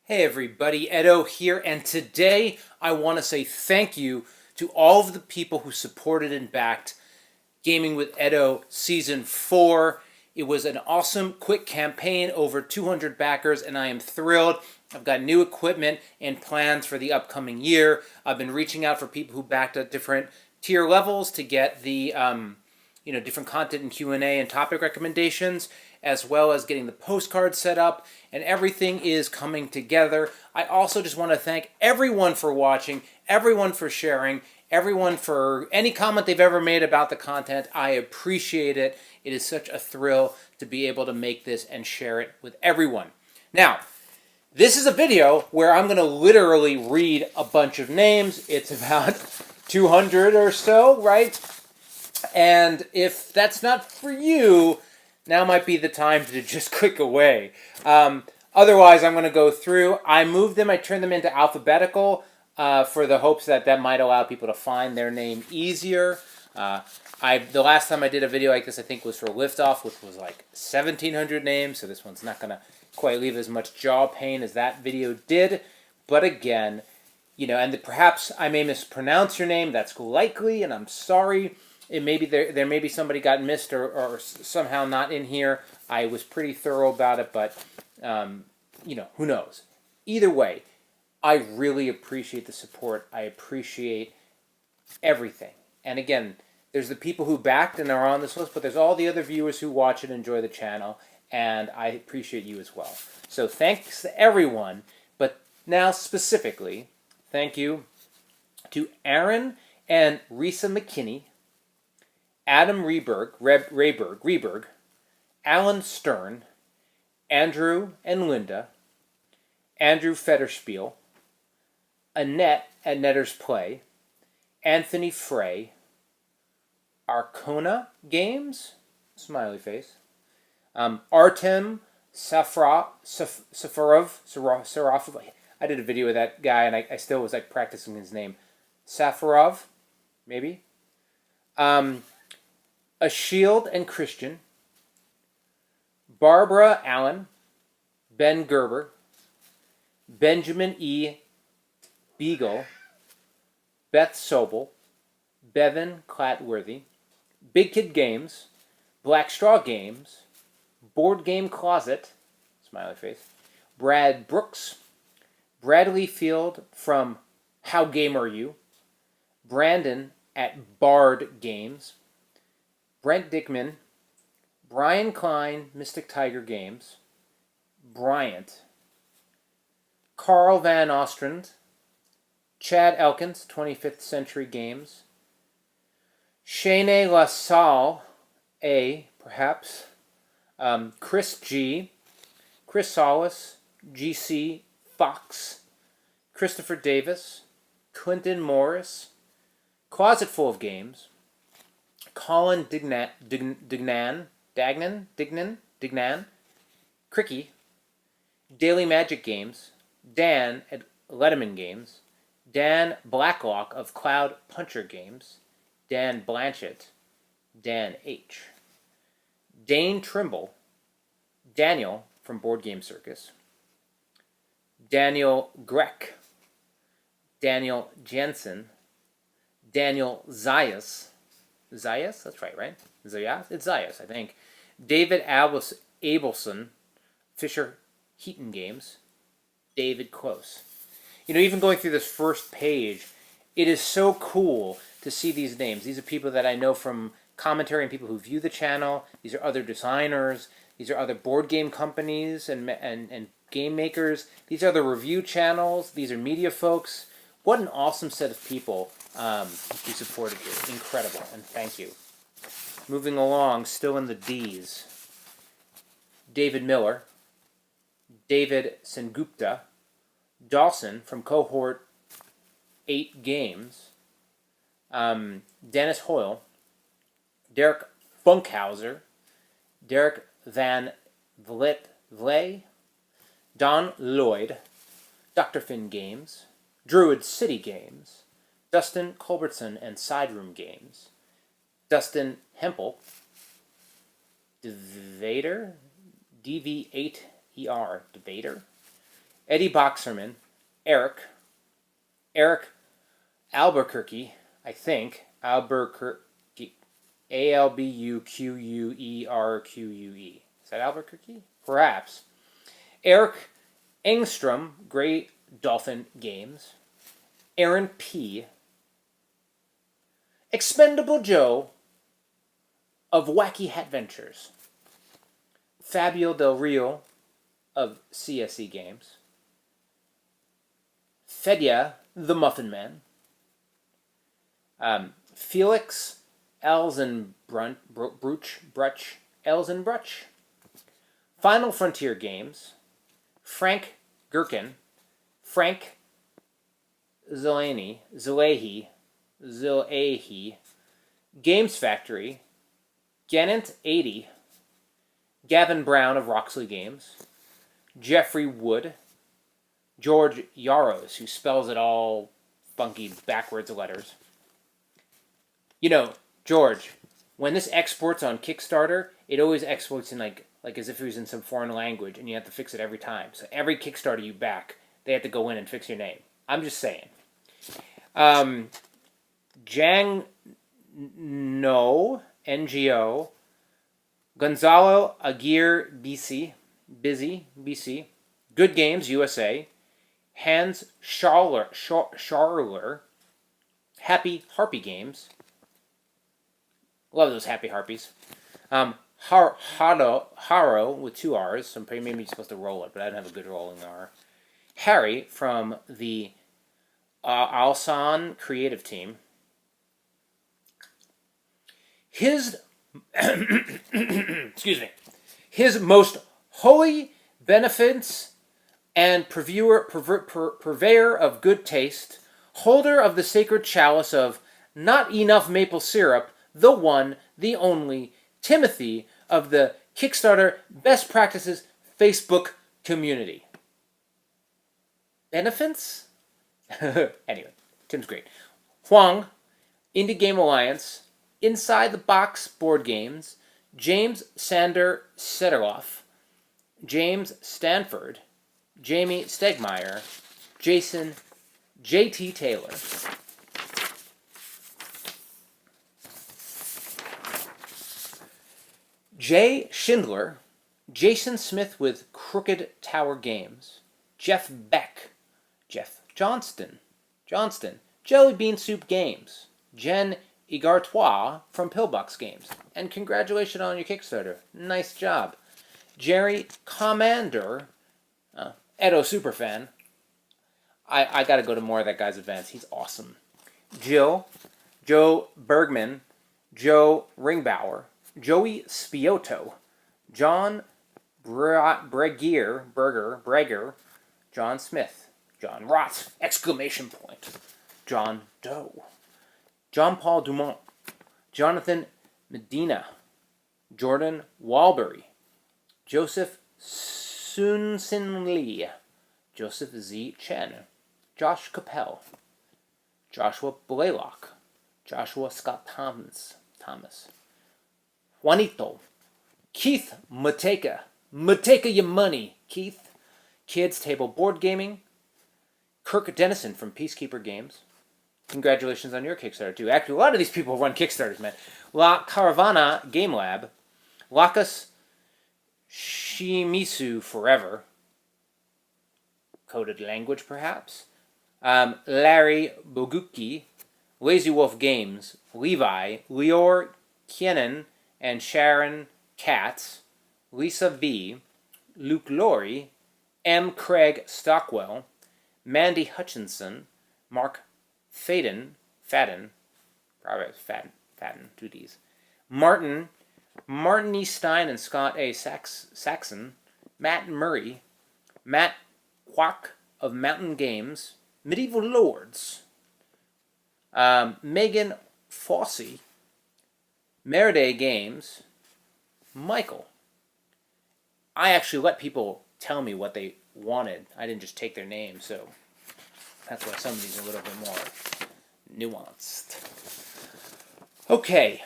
Hey everybody, Edo here, and today I want to say thank you to all of the people who supported and backed Gaming with Edo Season 4. It was an awesome, quick campaign, over 200 backers, and I am thrilled. I've got new equipment and plans for the upcoming year. I've been reaching out for people who backed at different tier levels to get the different content and Q&A and topic recommendations, as well as getting the postcard set up, and everything is coming together. I also just want to thank everyone for watching, everyone for sharing, everyone for any comment they've ever made about the content. I appreciate it. It is such a thrill to be able to make this and share it with everyone. Now, this is a video where I'm going to literally read a bunch of names. It's about 200 or so, right? And if that's not for you, now might be the time to just click away. Otherwise, I'm going to go through. I moved them, I turned them into alphabetical for the hopes that that might allow people to find their name easier. The last time I did a video like this, I think, was for Liftoff, which was like 1,700 names, so this one's not going to quite leave as much jaw pain as that video did. But again, and perhaps I may mispronounce your name. That's likely, and I'm sorry. It may be there may be somebody got missed or somehow not in here. I was pretty thorough about it, but who knows? Either way, I really appreciate the support. I appreciate everything. And again, there's the people who backed and are on this list, but there's all the other viewers who watch and enjoy the channel, and I appreciate you as well. So thanks to everyone, but now specifically, thank you to Aaron and Risa McKinney, Adam Rayberg, Alan Stern, Andrew and Linda, Andrew Federspiel, Annette at Netter's Play, Anthony Frey, Arcona Games, smiley face, Artem Safarov. I did a video with that guy, and I still was like practicing his name. Safarov, maybe. A Shield and Christian, Barbara Allen, Ben Gerber, Benjamin E. Beagle, Beth Sobel, Bevan Clatworthy, Big Kid Games, Black Straw Games, Board Game Closet, smiley face, Brad Brooks, Bradley Field from How Game Are You, Brandon at Bard Games, Brent Dickman, Brian Klein, Mystic Tiger Games, Bryant, Carl Van Ostrand, Chad Elkins, 25th Century Games, Shane LaSalle, perhaps, Chris G, Chris Solis, GC Fox, Christopher Davis, Clinton Morris, Closet Full of Games, Colin Dignan, Cricky, Daily Magic Games, Dan at Letterman Games, Dan Blacklock of Cloud Puncher Games, Dan Blanchett, Dan H, Dane Trimble, Daniel from Board Game Circus, Daniel Greck, Daniel Jensen, Daniel Zayas, that's right? Zayas? It's Zayas, I think. David Abelson, Fisher Heaton Games, David Close. Even going through this first page, it is so cool to see these names. These are people that I know from commentary and people who view the channel. These are other designers. These are other board game companies and game makers. These are the review channels. These are media folks. What an awesome set of people who supported here. Incredible, and thank you. Moving along, still in the D's. David Miller, David Sengupta, Dawson from Cohort 8 Games, Dennis Hoyle, Derek Funkhauser, Derek Van Vley, Don Lloyd, Dr. Finn Games, Druid City Games, Dustin Culbertson and Sideroom Games, Dustin Hempel, Devader, DV8ER, Devader, Eddie Boxerman, Eric Albuquerque, I think, Albuquerque, Albuquerque. Is that Albuquerque? Perhaps. Eric Engstrom, Grey Dolphin Games. Aaron P. Expendable Joe of Wacky Hat Ventures. Fabio Del Rio of CSE Games. Fedya, the Muffin Man. Felix Elzenbruch. Final Frontier Games. Frank Gherkin. Frank Zilehi. Games Factory. Ganant 80. Gavin Brown of Roxley Games. Jeffrey Wood. George Yaros, who spells it all funky backwards letters. You know, George, when this exports on Kickstarter, it always exports in like as if it was in some foreign language, and you have to fix it every time. So every Kickstarter you back, they have to go in and fix your name. I'm just saying. Jang No, NGO. Gonzalo Aguirre, BC. Good Games, USA. Hans Scharler. Happy Harpy Games. Love those Happy Harpies. Haro with 2 R's, so maybe you're supposed to roll it, but I don't have a good rolling R. Harry from the Alsan creative team. His excuse me. His most holy beneficence and purveyor of good taste, holder of the sacred chalice of not enough maple syrup, the one, the only, Timothy of the Kickstarter Best Practices Facebook community. Beneficence? Anyway, Tim's great. Huang, Indie Game Alliance, Inside the Box Board Games, James Sander Sederoff, James Stanford, Jamie Stegmeyer, Jason J.T. Taylor. Jay Schindler, Jason Smith with Crooked Tower Games, Jeff Beck, Jeff Johnston, Jelly Bean Soup Games, Jen Igartois from Pillbox Games, and congratulations on your Kickstarter. Nice job. Jerry Commander, Edo Superfan. I got to go to more of that guy's events. He's awesome. Joe Bergman, Joe Ringbauer, Joey Spiotto, John Breger, John Smith, John Rott, exclamation point, John Doe, John Paul Dumont, Jonathan Medina, Jordan Walbury, Joseph Sunsin Lee, Joseph Z. Chen, Josh Capel, Joshua Blaylock, Joshua Scott Thomas, Juanito, Keith Mateka, your money, Keith, Kids Table Board Gaming, Kirk Dennison from Peacekeeper Games. Congratulations on your Kickstarter, too. Actually, a lot of these people run Kickstarters, man. La Caravana Game Lab, Lakas Shimizu Forever, Coded Language, perhaps, Larry Bogucki, Lazy Wolf Games, Levi, Lior Kienan and Sharon Katz, Lisa V, Luke Laurie, M. Craig Stockwell, Mandy Hutchinson, Mark Fadden, probably Fadden, 2 Ds, Martin E. Stein and Scott A. Saxon, Matt Murray, Matt Kwok of Mountain Games, Medieval Lords, Megan Fossey, Meriday Games, Michael. I actually let people tell me what they wanted. I didn't just take their name, so that's why some of these are a little bit more nuanced. Okay.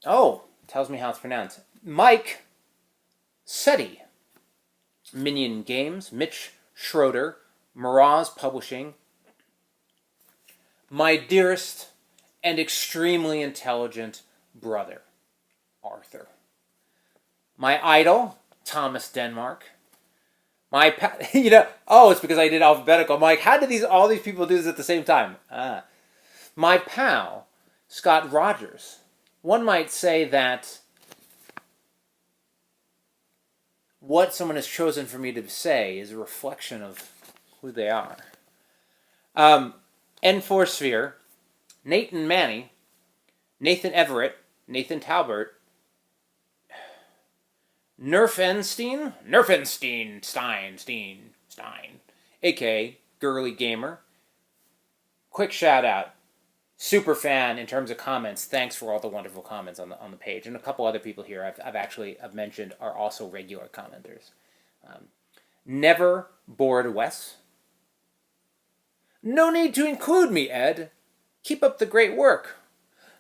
Oh, tells me how it's pronounced. Mike Setti, Minion Games, Mitch Schroeder, Miraz Publishing, my dearest and extremely intelligent brother, Arthur. My idol, Thomas Denmark. It's because I did alphabetical. I'm like, how did all these people do this at the same time? My pal, Scott Rogers. One might say that what someone has chosen for me to say is a reflection of who they are. N4 Sphere, Nathan Manny, Nathan Everett, Nathan Talbert, Nerfenstein, aka Girly Gamer. Quick shout out, super fan in terms of comments. Thanks for all the wonderful comments on the page, and a couple other people here I've mentioned are also regular commenters. Never Bored Wes. No need to include me, Ed. Keep up the great work.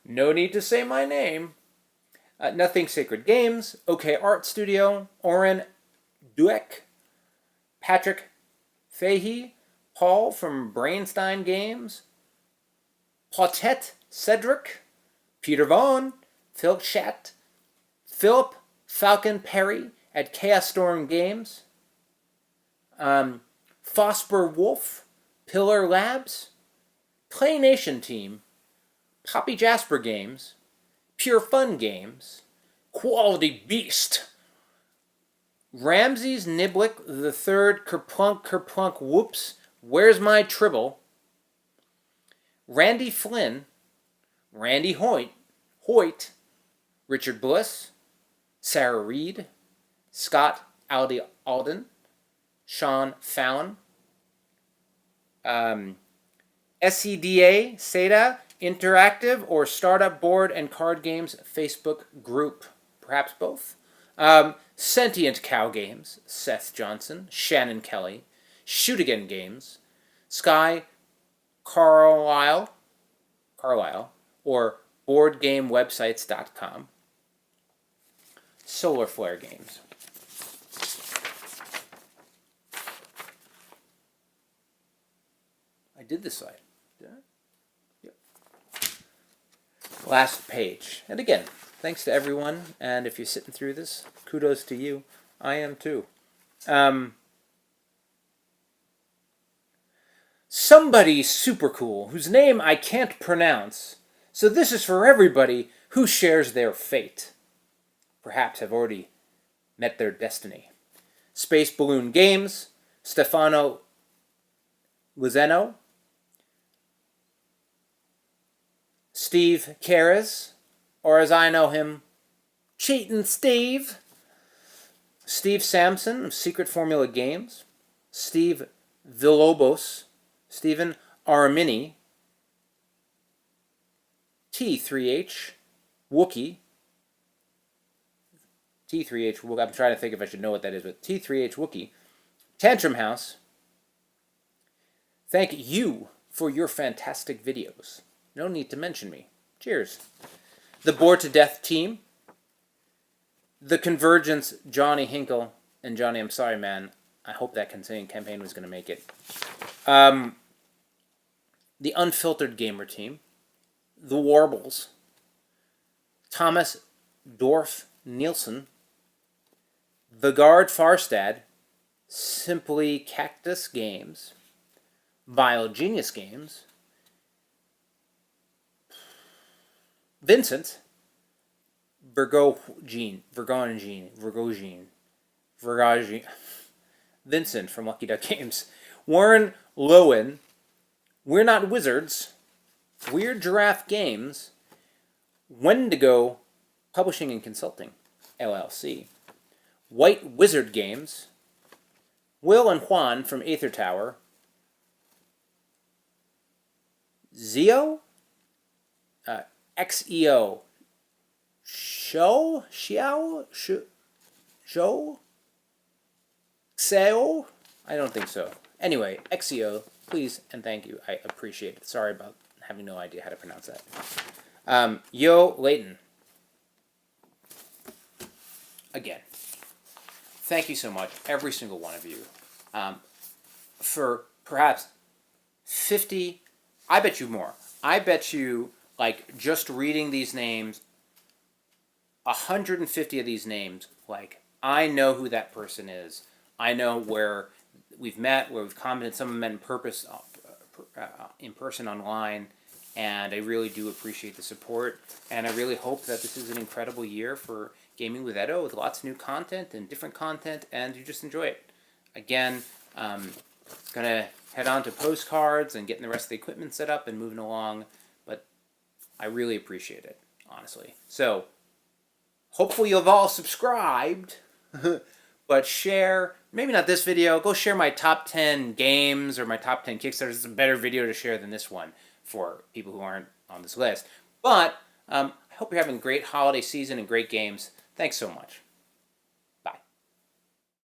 No need to say my name. Nothing Sacred Games, OK Art Studio, Oren Dueck, Patrick Fahey, Paul from Brainstein Games, Pautet Cedric, Peter Vaughn, Phil Chat, Philip Falcon Perry at Chaos Storm Games, Fosper Wolf, Pillar Labs, Play Nation Team, Poppy Jasper Games, Pure Fun Games, Quality Beast, Ramses Niblick the Third, Kerplunk Whoops, Where's My Tribble, Randy Flynn, Randy Hoyt, Richard Bliss, Sarah Reed, Scott Alden, Sean Fallon, SEDA, SEDA, Interactive, or Startup Board and Card Games Facebook group. Perhaps both. Sentient Cow Games, Seth Johnson, Shannon Kelly, Shoot Again Games, Sky Carlisle, or BoardGameWebsites.com, Solar Flare Games. I did this slide. Did I? Yep. Last page. And again, thanks to everyone. And if you're sitting through this, kudos to you. I am too. Somebody super cool, whose name I can't pronounce. So this is for everybody who shares their fate. Perhaps have already met their destiny. Space Balloon Games, Stefano Lizeno, Steve Karras, or as I know him, Cheatin' Steve. Steve Sampson of Secret Formula Games. Steve Villalobos. Stephen Armini. T3H Wookie. T3H Wookie. I'm trying to think if I should know what that is, but T3H Wookie. Tantrum House. Thank you for your fantastic videos. No need to mention me. Cheers. The Bored to Death team. The Convergence, Johnny Hinkle, and Johnny, I'm sorry, man. I hope that campaign was going to make it. The Unfiltered Gamer team. The Warbles. Thomas Dorf Nielsen. The Guard Farstad. Simply Cactus Games. Vile Genius Games. Vincent, Virgogene, Vincent from Lucky Duck Games, Warren Lowen, We're Not Wizards, Weird Giraffe Games, Wendigo Publishing and Consulting, LLC, White Wizard Games, Will and Juan from Aether Tower, Zio, XEO, Xiao, Xeo? I don't think so. Anyway, XEO, please and thank you. I appreciate it. Sorry about having no idea how to pronounce that. Yo Layton. Again, thank you so much, every single one of you. for perhaps 50, I bet you more. I bet you, like, just reading these names, 150 of these names, like, I know who that person is. I know where we've met, where we've commented. Some of them met in person online, and I really do appreciate the support. And I really hope that this is an incredible year for Gaming with Edo, with lots of new content and different content, and you just enjoy it. Again, gonna head on to postcards and getting the rest of the equipment set up and moving along, but I really appreciate it, honestly. So, hopefully you've all subscribed, but share, maybe not this video, go share my top 10 games or my top 10 Kickstarters. It's a better video to share than this one for people who aren't on this list. But I hope you're having a great holiday season and great games. Thanks so much.